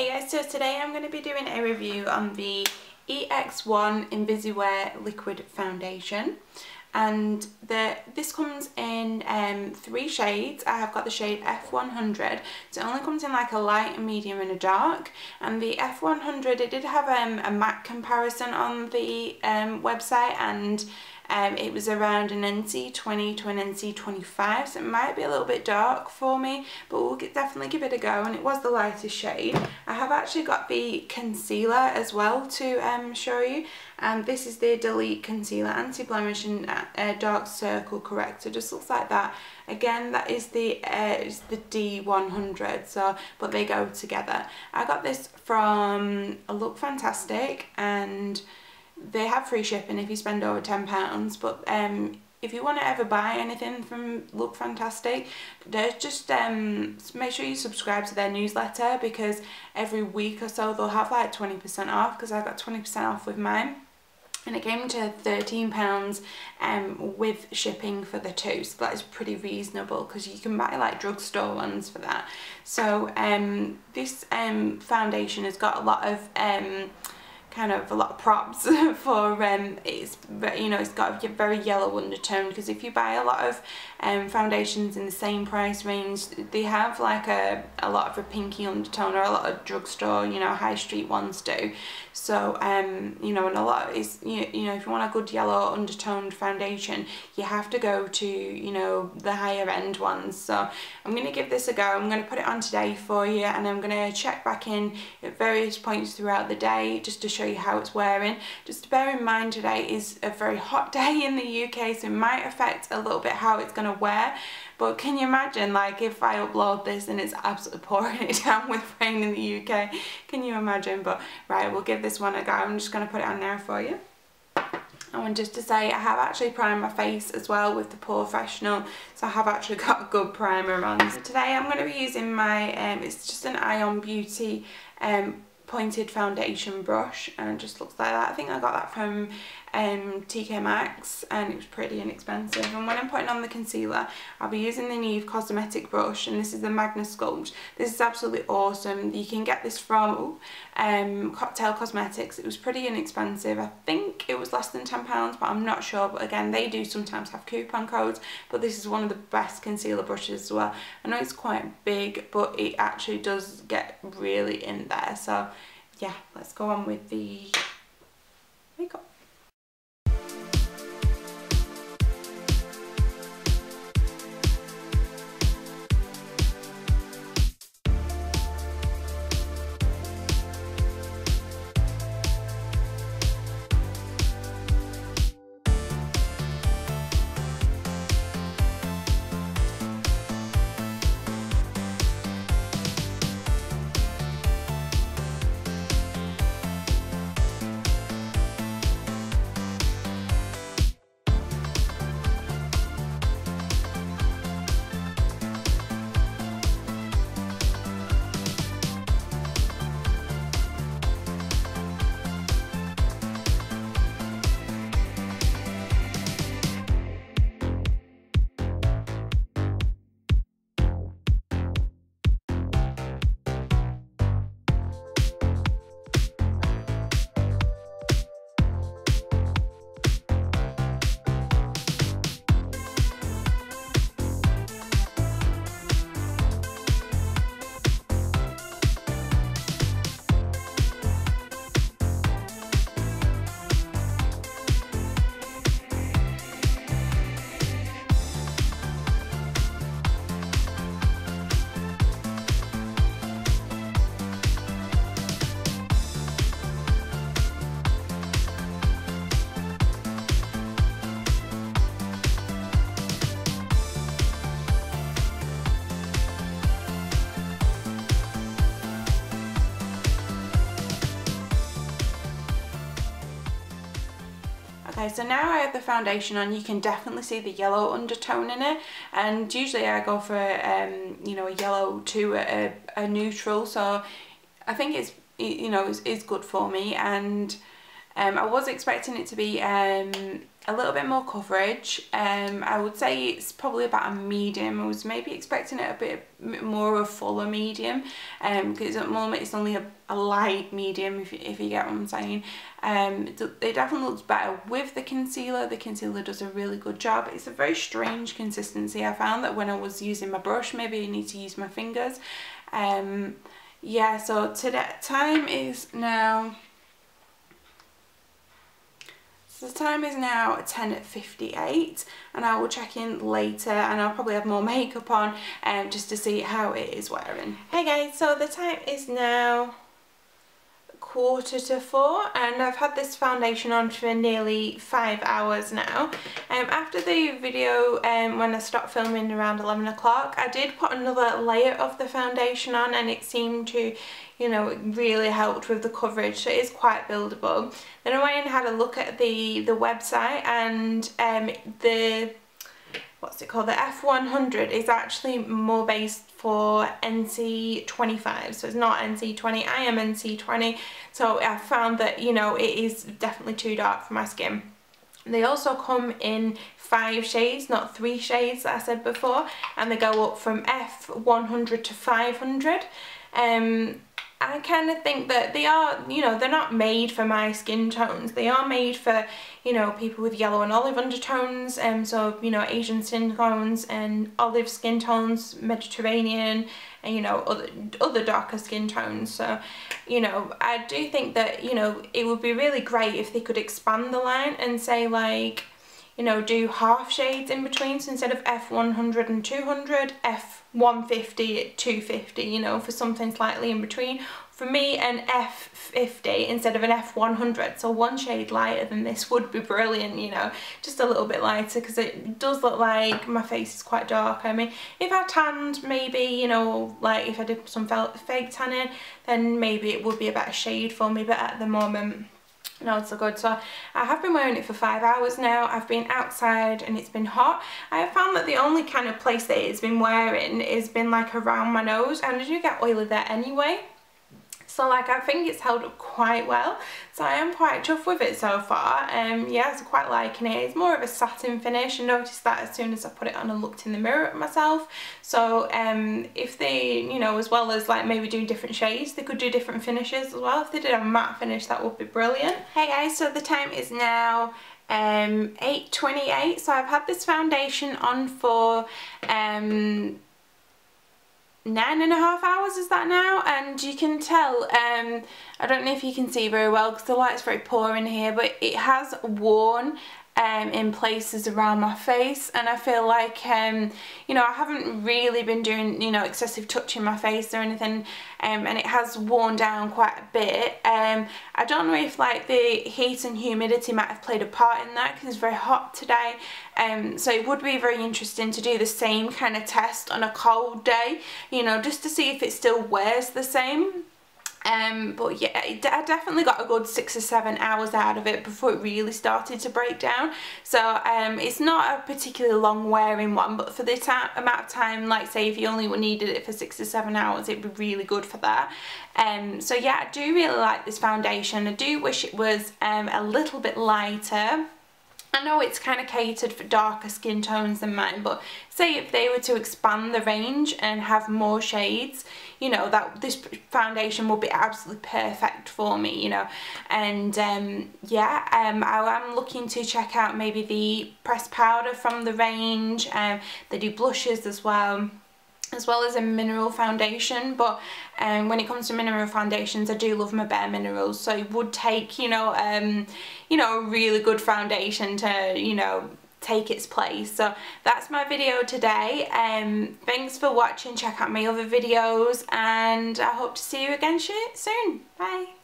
Hey guys, so today I'm going to be doing a review on the EX1 Invisiwear Liquid Foundation, and this comes in 3 shades. I have got the shade F100, so it only comes in like a light, a medium and a dark, and the F100, it did have a matte comparison on the website, and it was around an NC20 to an NC25, so it might be a little bit dark for me, but we'll definitely give it a go, and it was the lightest shade. I have actually got the concealer as well to show you, and this is the Delete Concealer Anti-Blemish and Dark Circle Corrector. Just looks like that. Again, that is the D100, so but they go together. I got this from Look Fantastic, and they have free shipping if you spend over £10, but if you want to ever buy anything from Look Fantastic, just make sure you subscribe to their newsletter, because every week or so they'll have like 20% off, because I got 20% off with mine, and it came to £13 with shipping for the 2, so that is pretty reasonable, because you can buy like drugstore ones for that. So this foundation has got a lot of kind of a lot of props for it's, you know, it's got a very yellow undertone, because if you buy a lot of foundations in the same price range, they have like a lot of a pinky undertone, or a lot of drugstore, you know, high street ones do. So you know, and a lot is, you know, if you want a good yellow undertoned foundation, you have to go to, you know, the higher end ones. So I'm going to give this a go. I'm going to put it on today for you, and I'm going to check back in at various points throughout the day just to show you how it's wearing. Just to bear in mind, today is a very hot day in the UK, so it might affect a little bit how it's going to wear. But can you imagine, like, if I upload this and it's absolutely pouring it down with rain in the UK? Can you imagine? But right, we'll give this one a go. I'm just going to put it on there for you. And just to say, I have actually primed my face as well with the Professional, so I have actually got a good primer on. So today I'm going to be using my, it's just an Ion Beauty pointed foundation brush, and it just looks like that. I think I got that from TK Maxx, and it was pretty inexpensive. And when I'm putting on the concealer, I'll be using the Neve Cosmetic brush, and this is the Magna Sculpt. This is absolutely awesome. You can get this from Cocktail Cosmetics. It was pretty inexpensive. I think it was less than £10, but I'm not sure. But again, they do sometimes have coupon codes, but this is one of the best concealer brushes as well. I know it's quite big, but it actually does get really in there. So yeah, let's go on with the makeup. Okay, so now I have the foundation on. You can definitely see the yellow undertone in it, and usually I go for you know, a yellow to a neutral, so I think it's, you know, it's good for me. And I was expecting it to be a little bit more coverage. I would say it's probably about a medium. I was maybe expecting it a bit more of a fuller medium, because at the moment it's only a light medium, if you get what I'm saying. It definitely looks better with the concealer. The concealer does a really good job. It's a very strange consistency. I found that when I was using my brush, maybe I need to use my fingers. Yeah, so today time is now... So the time is now 10:58, and I will check in later, and I'll probably have more makeup on just to see how it is wearing. Hey guys, so the time is now 3:45, and I've had this foundation on for nearly 5 hours now. After the video, when I stopped filming around 11 o'clock, I did put another layer of the foundation on, and it seemed to, you know, it really helped with the coverage, so it is quite buildable. Then I went and had a look at the website, and the what's it called, the F100 is actually more based for NC25, so it's not NC20. I am NC20, so I found that, you know, it is definitely too dark for my skin. They also come in 5 shades, not 3 shades that I said before, and they go up from F100 to 500. I kind of think that they are, you know, they're not made for my skin tones. They are made for, you know, people with yellow and olive undertones, so, you know, Asian skin tones and olive skin tones, Mediterranean, and, you know, other darker skin tones. So, you know, I do think that, you know, it would be really great if they could expand the line and say, like, you know, do half shades in between. So instead of F100 and 200, F150 at 250, you know, for something slightly in between. For me, an F50 instead of an F100, so 1 shade lighter than this would be brilliant, you know, just a little bit lighter, because it does look like my face is quite dark. I mean, if I tanned, maybe, you know, like if I did some fake tanning, then maybe it would be a better shade for me, but at the moment, no, it's so good. So I have been wearing it for 5 hours now. I've been outside and it's been hot. I have found that the only kind of place that it's been wearing has been like around my nose, and I do get oily there anyway. So like, I think it's held up quite well, so I am quite chuffed with it so far. Yeah, I'm quite liking it. It's more of a satin finish. I noticed that as soon as I put it on and looked in the mirror at myself. So if they, you know, as well as like maybe doing different shades, they could do different finishes as well. If they did a matte finish, that would be brilliant. Hey guys, so the time is now 8:28, so I've had this foundation on for 9.5 hours, is that now? And you can tell, I don't know if you can see very well because the light's very poor in here, but it has worn in places around my face, and I feel like, you know, I haven't really been doing, you know, excessive touching my face or anything, and it has worn down quite a bit. I don't know if like the heat and humidity might have played a part in that, because it's very hot today. So it would be very interesting to do the same kind of test on a cold day, you know, just to see if it still wears the same. But yeah, I definitely got a good 6 or 7 hours out of it before it really started to break down. So it's not a particularly long wearing one, but for the amount of time, like say if you only needed it for 6 or 7 hours, it'd be really good for that. So yeah, I do really like this foundation. I do wish it was a little bit lighter. I know it's kind of catered for darker skin tones than mine, but say if they were to expand the range and have more shades, you know, that this foundation would be absolutely perfect for me, you know. And yeah, I am looking to check out maybe the pressed powder from the range. They do blushes as well as a mineral foundation, but when it comes to mineral foundations, I do love my Bare Minerals, so it would take, you know, a really good foundation to, you know, take its place. So that's my video today. Thanks for watching. Check out my other videos, and I hope to see you again soon. Bye.